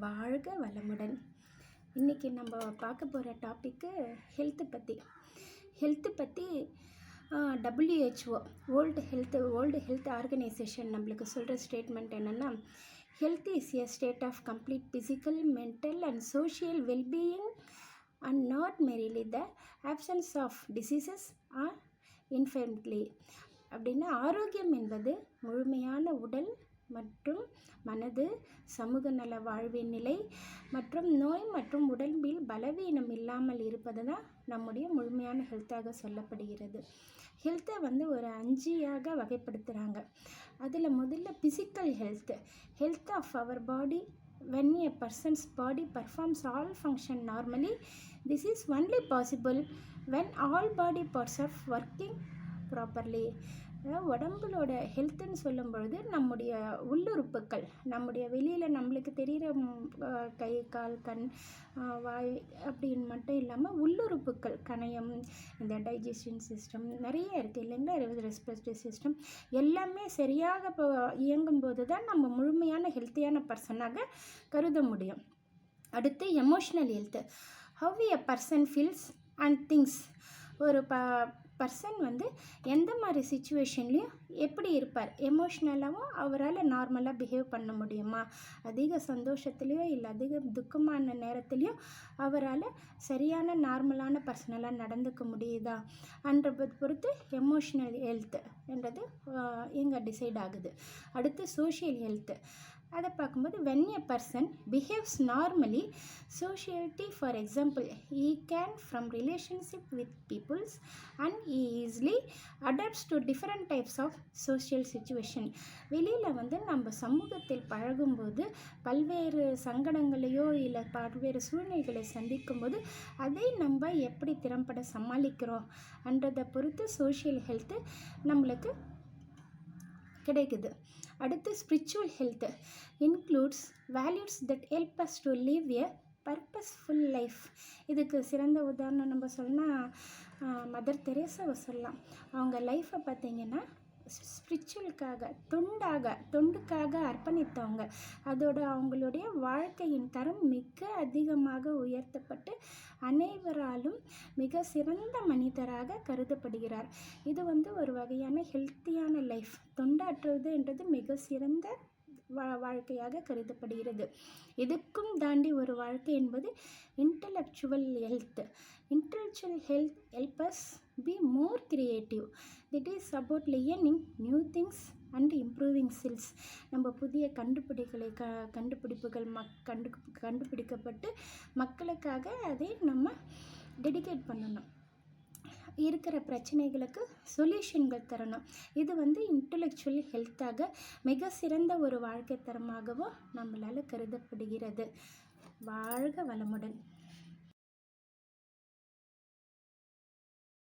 வாழ்க வளமுடன். இன்றைக்கி நம்ம பார்க்க போகிற டாப்பிக்கு ஹெல்த்து பற்றி WHO வேர்ல்டு ஹெல்த் ஆர்கனைசேஷன் நம்மளுக்கு சொல்கிற ஸ்டேட்மெண்ட் என்னென்னா, health is a state of complete physical, mental and social wellbeing and not merely the absence of diseases or infertility. அப்படின்னா, ஆரோக்கியம் என்பது முழுமையான உடல் மற்றும் மனது, சமூக நல வாழ்வின் நிலை மற்றும் நோய் மற்றும் உடம்பில் பலவீனம் இல்லாமல் இருப்பது தான் நம்முடைய முழுமையான ஹெல்த்தாக சொல்லப்படுகிறது. ஹெல்த்தை ஒரு 5 வகைப்படுத்துகிறாங்க. அதில் முதல்ல physical health of our body. when a person's body performs all function normally, this is only possible when all body parts are working properly. உடம்புலோட ஹெல்த்துன்னு சொல்லும் பொழுது நம்முடைய உள்ளுறுப்புக்கள், நம்முடைய வெளியில் நம்மளுக்கு தெரிகிற கை, கால், கண், வாய் அப்படின்னு மட்டும் இல்லாமல் உள்ளுறுப்புக்கள், கணையம், இந்த டைஜஷன் சிஸ்டம் நிறைய இருக்குது இல்லைங்களா, ரெஸ்பிரேட்டரி சிஸ்டம் எல்லாமே சரியாக இயங்கும்போது தான் நம்ம முழுமையான ஹெல்த்தியான பர்சனாக கருத முடியும். அடுத்து emotional health. How a person feels and things. ஒரு பர்சன் எந்த மாதிரி சுச்சுவேஷன்லேயும் எப்படி இருப்பார், எமோஷ்னலாகவும் அவரால் நார்மலாக பிஹேவ் பண்ண முடியுமா, அதிக சந்தோஷத்துலேயோ இல்லை அதிக துக்கமான நேரத்துலேயும் அவரால் சரியான நார்மலான பர்சனலாக நடந்துக்க முடியுதா என்றதை பொறுத்து எமோஷ்னல் ஹெல்த்து என்றது எங்கே டிசைட் ஆகுது. அடுத்து சோஷியல் ஹெல்த்து. அதை பார்க்கும்போது when a person behaves normally, sociality, for example, he can from relationship with peoples and he easily adapts to different types of social situation. வெளியில் நம்ம சமூகத்தில் பழகும்போது பல்வேறு சங்கடங்களையோ இல்லை பல்வேறு சூழ்நிலைகளை சந்திக்கும்போது அதை நம்ம எப்படி திறம்பட சமாளிக்கிறோம் என்றதை பொறுத்து சோஷியல் ஹெல்த்து நம்மளுக்கு கிடைக்குது. அடுத்து spiritual health includes values that help us to live a purposeful life. இதுக்கு சிறந்த உதாரணம் நம்ம சொன்னால் மதர் தெரேசாவை சொல்லலாம். அவங்க லைஃப்பை பார்த்திங்கன்னா ஸ்பிரிச்சுவலுக்காக தொண்டுக்காக அர்ப்பணித்தவங்க. அதோட அவங்களுடைய வாழ்க்கையின் தரம் மிக அதிகமாக உயர்த்தப்பட்டு அனைவராலும் மிக சிறந்த மனிதராக கருதப்படுகிறார். இது ஒரு வகையான ஹெல்த்தியான லைஃப். தொண்டாற்றுவதுன்றது மிக சிறந்த வாழ்க்கையாக கருதப்படுகிறது. இதுக்கும் தாண்டி ஒரு வாழ்க்கை என்பது intellectual health. Intellectual health help us be more creative. It is about learning new things and improving skills. நம்ம புதிய கண்டுபிடிப்புகள் கண்டுபிடிக்கப்பட்டு மக்களுக்காக அதை நம்ம டெடிகேட் பண்ணணும். இருக்கிற பிரச்சனைகளுக்கு சொல்யூஷன்கள் தரணும். இது இன்டலெக்சுவல் ஹெல்த்தாக மிக சிறந்த ஒரு வாழ்க்கை தரமாகவும் நம்மளால் கருதப்படுகிறது. வாழ்க வளமுடன்.